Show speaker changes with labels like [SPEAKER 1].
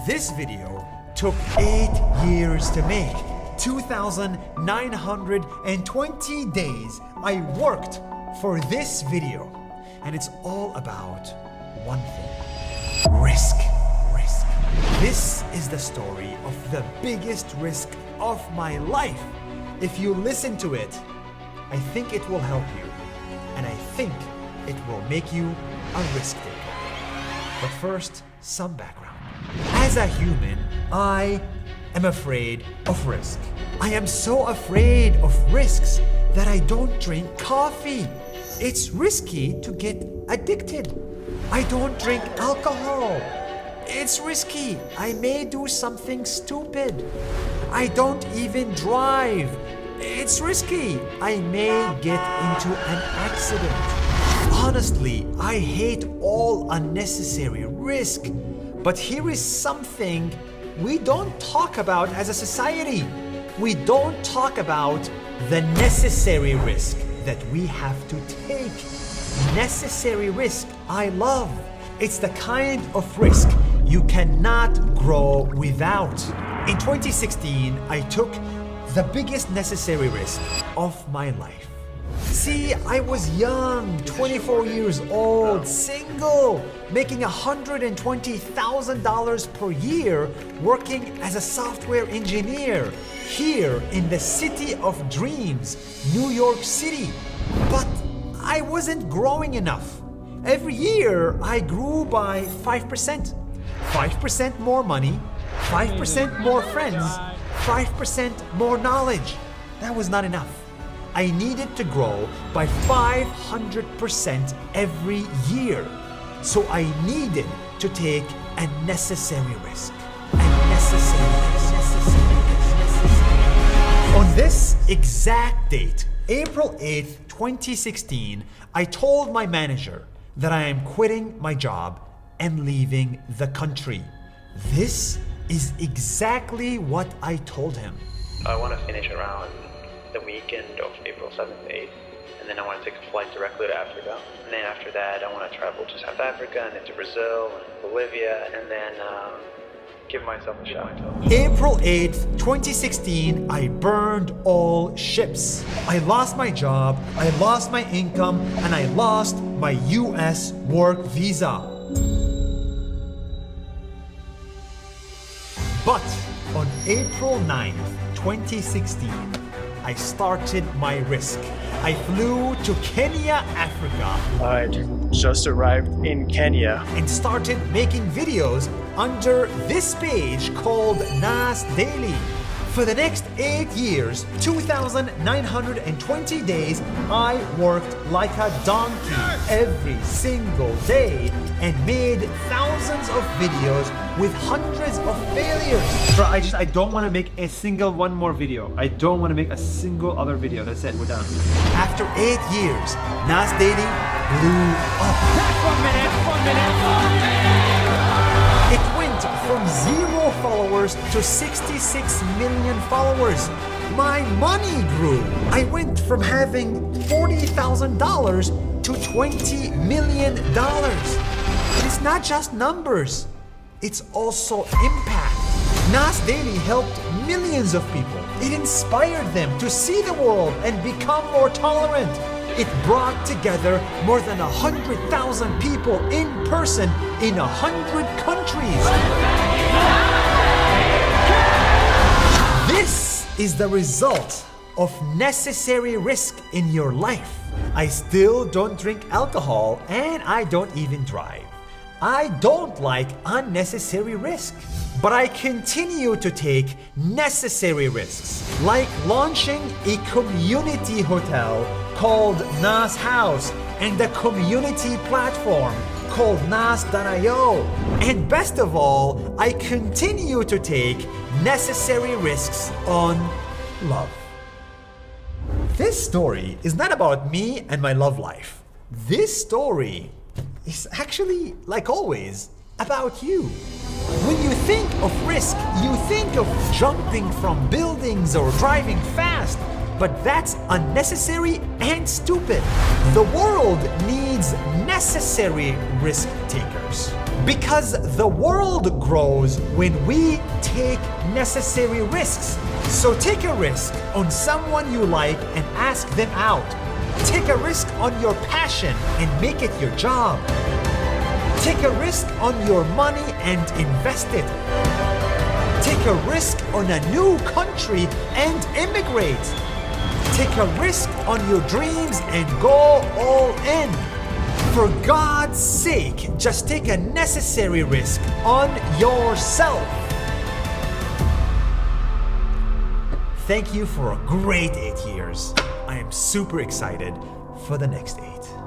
[SPEAKER 1] This video took 8 years to make. 2,920 days I worked for this video. And it's all about one thing. Risk. Risk. This is the story of the biggest risk of my life. If you listen to it, I think it will help you. And I think it will make you a risk taker. But first, some background. As a human, I am afraid of risk. I am so afraid of risks that I don't drink coffee. It's risky to get addicted. I don't drink alcohol. It's risky. I may do something stupid. I don't even drive. It's risky. I may get into an accident. Honestly, I hate all unnecessary risk. But here is something we don't talk about as a society. We don't talk about the necessary risk that we have to take. Necessary risk I love. It's the kind of risk you cannot grow without. In 2016, I took the biggest necessary risk of my life. See, I was young, 24 years old, single, making $120,000 per year working as a software engineer here in the city of dreams, New York City. But I wasn't growing enough. Every year I grew by 5%. 5% more money, 5% more friends, 5% more knowledge. That was not enough. I needed to grow by 500% every year. So I needed to take a necessary risk. On this exact date, April 8th, 2016, I told my manager that I am quitting my job and leaving the country. This is exactly what I told him.
[SPEAKER 2] I want to finish around the weekend of April 7th, 8th, and then I want to take a flight directly to Africa. And then after that, I want to travel to South Africa, and then to Brazil, and Bolivia, and then give myself a shot.
[SPEAKER 1] April 8th, 2016, I burned all ships. I lost my job, I lost my income, and I lost my US work visa. But on April 9th, 2016, I started my risk. I flew to Kenya, Africa.
[SPEAKER 3] I just arrived in Kenya
[SPEAKER 1] and started making videos under this page called Nas Daily. For the next 8 years, 2,920 days, I worked like a donkey every single day and made thousands of videos with hundreds of failures.
[SPEAKER 4] Bro, I don't want to make a single one more video. I don't want to make a single other video. That's it, we're done.
[SPEAKER 1] After 8 years, Nas Daily blew up.
[SPEAKER 4] One minute.
[SPEAKER 1] It went from 0 followers to 66 million followers. My money grew. I went from having $40,000 to $20 million. It's not just numbers, it's also impact. Nas Daily helped millions of people. It inspired them to see the world and become more tolerant. It brought together more than 100,000 people in person in 100 countries. This is the result of necessary risk in your life. I still don't drink alcohol and I don't even drive. I don't like unnecessary risk, but I continue to take necessary risks, like launching a community hotel called Nas House and a community platform called Nas.io. And best of all, I continue to take necessary risks on love. This story is not about me and my love life. This story is actually, like always, about you. When you think of risk, you think of jumping from buildings or driving fast, but that's unnecessary and stupid. The world needs necessary necessary risk takers. Because the world grows when we take necessary risks. So take a risk on someone you like and ask them out. Take a risk on your passion and make it your job. Take a risk on your money and invest it. Take a risk on a new country and immigrate. Take a risk on your dreams and go all in. For God's sake, just take a necessary risk on yourself. Thank you for a great 8 years. I am super excited for the next 8.